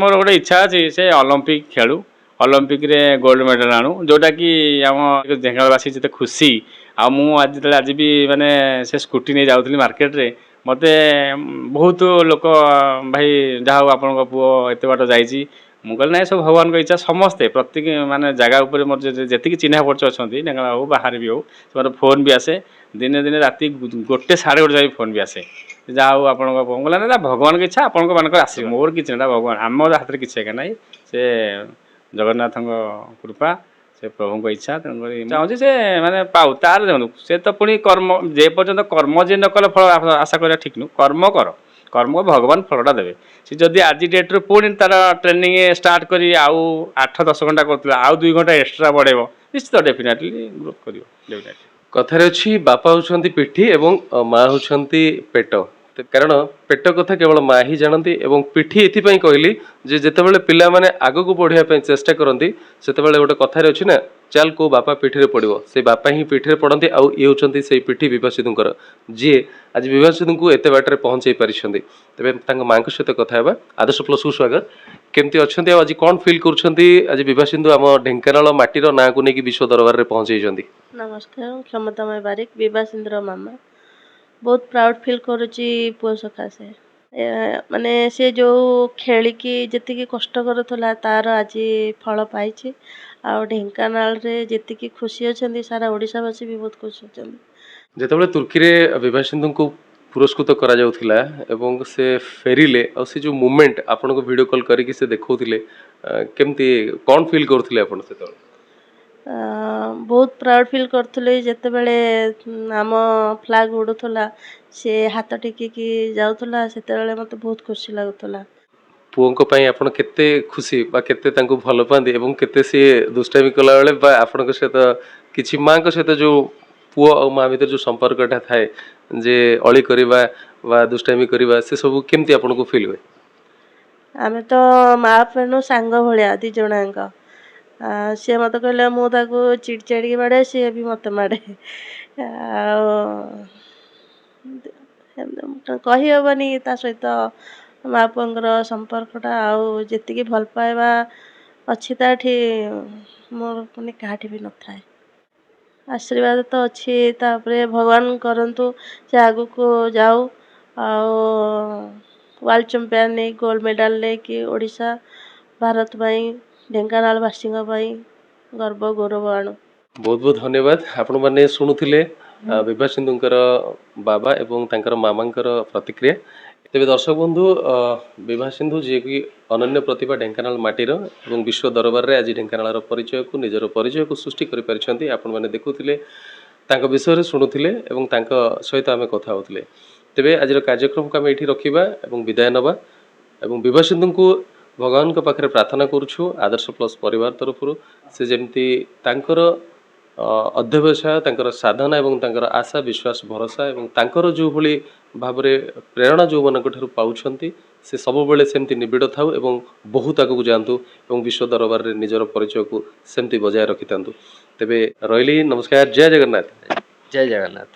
ମୋର ଗୋଟେ ଇଚ୍ଛା ଅଛି ସେ ଅଲମ୍ପିକ୍ ଖେଳୁ, ଅଲମ୍ପିକ୍ରେ ଗୋଲ୍ଡ ମେଡ଼ାଲ୍ ଆଣୁ, ଯେଉଁଟାକି ଆମ ଢେଙ୍କାନାଳବାସୀ ଯେତେ ଖୁସି। ଆଉ ମୁଁ ଆଜି ବି ମାନେ ସେ ସ୍କୁଟି ନେଇ ଯାଉଥିଲି ମାର୍କେଟରେ, ମୋତେ ବହୁତ ଲୋକ ଭାଇ ଯାହା ହଉ ଆପଣଙ୍କ ପୁଅ ଏତେ ବାଟ ଯାଇଛି। ମୁଁ କହିଲି ନାଇଁ ସବୁ ଭଗବାନଙ୍କ ଇଚ୍ଛା। ସମସ୍ତେ ପ୍ରତ୍ୟେକ ମାନେ ଜାଗା ଉପରେ ମୋର ଯେତିକି ଚିହ୍ନା ପରିଚୟ ଅଛନ୍ତି ଢେଙ୍କାନାଳ ହଉ ବାହାରେ ବି ହଉ ସେମାନେ ଫୋନ୍ ବି ଆସେ। ଦିନେ ଦିନେ ରାତି 1 ସାଢ଼େ 1 ଯାଏ ଫୋନ୍ ବି ଆସେ। ଯାହା ହଉ ଆପଣଙ୍କ ପୁଅ କହିଲା ନା ଭଗବାନଙ୍କ ଇଚ୍ଛା ଆପଣଙ୍କ ମାନଙ୍କର ଆସିବ, ମୋର କିଛି ନାହିଁ, ଭଗବାନ ଆମ ହାତରେ କିଛି ଏକା ନାହିଁ, ସେ ଜଗନ୍ନାଥଙ୍କ କୃପା, ସେ ପ୍ରଭୁଙ୍କ ଇଚ୍ଛା। ତେଣୁକରି ଚାହୁଁଛି ସେ ମାନେ ପାଉ। ତାର ଦେଖନ୍ତୁ ସେ ତ ପୁଣି କର୍ମ, ଯେ ପର୍ଯ୍ୟନ୍ତ କର୍ମ ଯିଏ ନ କଲେ ଫଳ ଆଶା କରିବା ଠିକ୍ ନୁହଁ। କର୍ମ କର, କର୍ମ ଭଗବାନ ଫଳଟା ଦେବେ। ସେ ଯଦି ଆଜି ଡେଟ୍ରେ ପୁଣି ତାର ଟ୍ରେନିଂ ଷ୍ଟାର୍ଟ କରି ଆଉ 8-10 ଘଣ୍ଟା କରୁଥିଲା, ଆଉ 2 ଘଣ୍ଟା ଏକ୍ସଟ୍ରା ବଢ଼େଇବ, ନିଶ୍ଚିତ ଡେଫିନେଟଲି ଗ୍ରୋଥ୍ କରିବ ଡେଫିନେଟଲି। କଥାରେ ଅଛି ବାପା ହଉଛନ୍ତି ପିଠି ଏବଂ ମା ହଉଛନ୍ତି ପେଟ। କାରଣ ପେଟ କଥା କେବଳ ମା ହିଁ ଜାଣନ୍ତି। ଏବଂ ପିଠି ଏଥିପାଇଁ କହିଲି ଯେ ଯେତେବେଳେ ପିଲାମାନେ ଆଗକୁ ବଢ଼ିବା ପାଇଁ ଚେଷ୍ଟା କରନ୍ତି ସେତେବେଳେ ଗୋଟେ କଥାରେ ଅଛି ନା, ଚାଲ କୋଉ ବାପା ପିଠିରେ ପଡ଼ିବ, ସେ ବାପା ହିଁ ପିଠିରେ ପଡ଼ନ୍ତି। ଆଉ ଇଏ ହେଉଛନ୍ତି ସେଇ ପିଠି ବିଭାସିତଙ୍କର, ଯିଏ ଆଜି ବିଭାସିତଙ୍କୁ ଏତେ ବାଟରେ ପହଞ୍ଚାଇ ପାରିଛନ୍ତି। ତେବେ ତାଙ୍କ ମାଙ୍କ ସହିତ କଥା ହେବା। ଆଦର୍ଶ ପ୍ଲସ୍କୁ ସ୍ୱାଗତ। କେମିତି ଅଛନ୍ତି ଆଉ ଆଜି କ'ଣ ଫିଲ୍ କରୁଛନ୍ତି? ଆଜି ବିଭାସିତୁ ଆମ ଢେଙ୍କାନାଳ ମାଟିର ନାଁକୁ ନେଇକି ବିଶ୍ୱ ଦରବାରରେ ପହଞ୍ଚାଇଛନ୍ତି। ନମସ୍କାର, ମୁଁ କ୍ଷମତାମୟ ବାରିକ, ବିବାସିନ୍ଦୁର ମାମା। ବହୁତ ପ୍ରାଉଡ଼ ଫିଲ୍ କରୁଛି ପୁଅ ସକାଶେ। ମାନେ ସେ ଯେଉଁ ଖେଳିକି ଯେତିକି କଷ୍ଟ କରୁଥିଲା ତାର ଆଜି ଫଳ ପାଇଛି। ଆଉ ଢେଙ୍କାନାଳରେ ଯେତିକି ଖୁସି ଅଛନ୍ତି ସାରା ଓଡ଼ିଶାବାସୀ ବି ବହୁତ ଖୁସି ଅଛନ୍ତି। ଯେତେବେଳେ ତୁର୍କୀରେ ବିଭାସିନ୍ଦୁଙ୍କୁ ପୁରସ୍କୃତ କରାଯାଉଥିଲା ଏବଂ ସେ ଫେରିଲେ ଆଉ ସେ ଯେଉଁ ମୁମେଣ୍ଟ ଆପଣଙ୍କୁ ଭିଡ଼ିଓ କଲ୍ କରିକି ସେ ଦେଖାଉଥିଲେ, କେମିତି କ'ଣ ଫିଲ୍ କରୁଥିଲେ ଆପଣ ସେତେବେଳେ? ବହୁତ ପ୍ରାଉଡ଼ ଫିଲ୍ କରୁଥିଲି ଯେତେବେଳେ ଆମ ଫ୍ଲାଗ୍ ଉଡ଼ୁଥିଲା, ସେ ହାତ ଟେକିକି ଯାଉଥିଲା, ସେତେବେଳେ ମୋତେ ବହୁତ ଖୁସି ଲାଗୁଥିଲା। ପୁଅଙ୍କ ପାଇଁ ଆପଣ କେତେ ଖୁସି ବା କେତେ ତାଙ୍କୁ ଭଲ ପାଆନ୍ତି ଏବଂ କେତେ ସିଏ ଦୁଷ୍ଟାମି କଲାବେଳେ ବା ଆପଣଙ୍କ ସହିତ କିଛି ମାଆଙ୍କ ସହିତ ଯେଉଁ ପୁଅ ଆଉ ମା ଭିତରେ ଯେଉଁ ସମ୍ପର୍କଟା ଥାଏ, ଯେ ଅଳି କରିବା ବା ଦୁଷ୍ଟାମି କରିବା, ସେ ସବୁ କେମିତି ଆପଣଙ୍କୁ ଫିଲ୍ ହୁଏ? ଆମେ ତ ମା ପେନୁ ସାଙ୍ଗ ଭଳିଆ ଦୁଇ ଜଣଙ୍କ। ସିଏ ମୋତେ କହିଲେ, ମୁଁ ତାକୁ ଚିଡ଼ି ଚିଡ଼ିକି ବାଡ଼େ, ସିଏ ବି ମୋତେ ମାଡ଼େ। ଆଉ କହିହେବନି ତା ସହିତ ମା ପୁଅଙ୍କର ସମ୍ପର୍କଟା, ଆଉ ଯେତିକି ଭଲ ପାଇବା ଅଛି ତାଠି ମୋର ପୁଣି କାହାଠି ବି ନଥାଏ। ଆଶୀର୍ବାଦ ତ ଅଛି, ତାପରେ ଭଗବାନ କରନ୍ତୁ ସେ ଆଗକୁ ଯାଉ, ଆଉ ୱାର୍ଲଡ଼ ଚମ୍ପିଆନ୍ ନେଇ ଗୋଲ୍ଡ ମେଡ଼ାଲ ନେଇକି ଓଡ଼ିଶା ଭାରତ ପାଇଁ, ଢେଙ୍କାନାଳବାସୀଙ୍କ ପାଇଁ ଗର୍ବ ଗୌରବ ଆଣୁ। ବହୁତ ବହୁତ ଧନ୍ୟବାଦ। ଆପଣମାନେ ଶୁଣୁଥିଲେ ବିଭାସିନ୍ଦୁଙ୍କର ବାବା ଏବଂ ତାଙ୍କର ମାମାଙ୍କର ପ୍ରତିକ୍ରିୟା। ତେବେ ଦର୍ଶକ ବନ୍ଧୁ, ବିଭାସିନ୍ଦୁ ଯିଏକି ଅନନ୍ୟ ପ୍ରତିଭା ଢେଙ୍କାନାଳ ମାଟିର ଏବଂ ବିଶ୍ୱ ଦରବାରରେ ଆଜି ଢେଙ୍କାନାଳର ପରିଚୟକୁ, ନିଜର ପରିଚୟକୁ ସୃଷ୍ଟି କରିପାରିଛନ୍ତି। ଆପଣମାନେ ଦେଖୁଥିଲେ, ତାଙ୍କ ବିଷୟରେ ଶୁଣୁଥିଲେ ଏବଂ ତାଙ୍କ ସହିତ ଆମେ କଥା ହେଉଥିଲେ। ତେବେ ଆଜିର କାର୍ଯ୍ୟକ୍ରମକୁ ଆମେ ଏଇଠି ରଖିବା ଏବଂ ବିଦାୟ ନେବା। ଏବଂ ବିଭାସିନ୍ଦୁଙ୍କୁ ଭଗବାନଙ୍କ ପାଖରେ ପ୍ରାର୍ଥନା କରୁଛୁ ଆଦର୍ଶ ପ୍ଲସ୍ ପରିବାର ତରଫରୁ, ସେ ଯେମିତି ତାଙ୍କର ଅଧ୍ୟବସାୟ, ତାଙ୍କର ସାଧନା ଏବଂ ତାଙ୍କର ଆଶା, ବିଶ୍ୱାସ, ଭରସା ଏବଂ ତାଙ୍କର ଯେଉଁଭଳି ଭାବରେ ପ୍ରେରଣା ଯେଉଁମାନଙ୍କ ଠାରୁ ପାଉଛନ୍ତି, ସେ ସବୁବେଳେ ସେମିତି ନିବିଡ଼ ଥାଉ ଏବଂ ବହୁତ ଆଗକୁ ଯାଆନ୍ତୁ ଏବଂ ବିଶ୍ୱ ଦରବାରରେ ନିଜର ପରିଚୟକୁ ସେମିତି ବଜାୟ ରଖିଥାନ୍ତୁ। ତେବେ ରହିଲି, ନମସ୍କାର, ଜୟ ଜଗନ୍ନାଥ। ଜୟ ଜଗନ୍ନାଥ।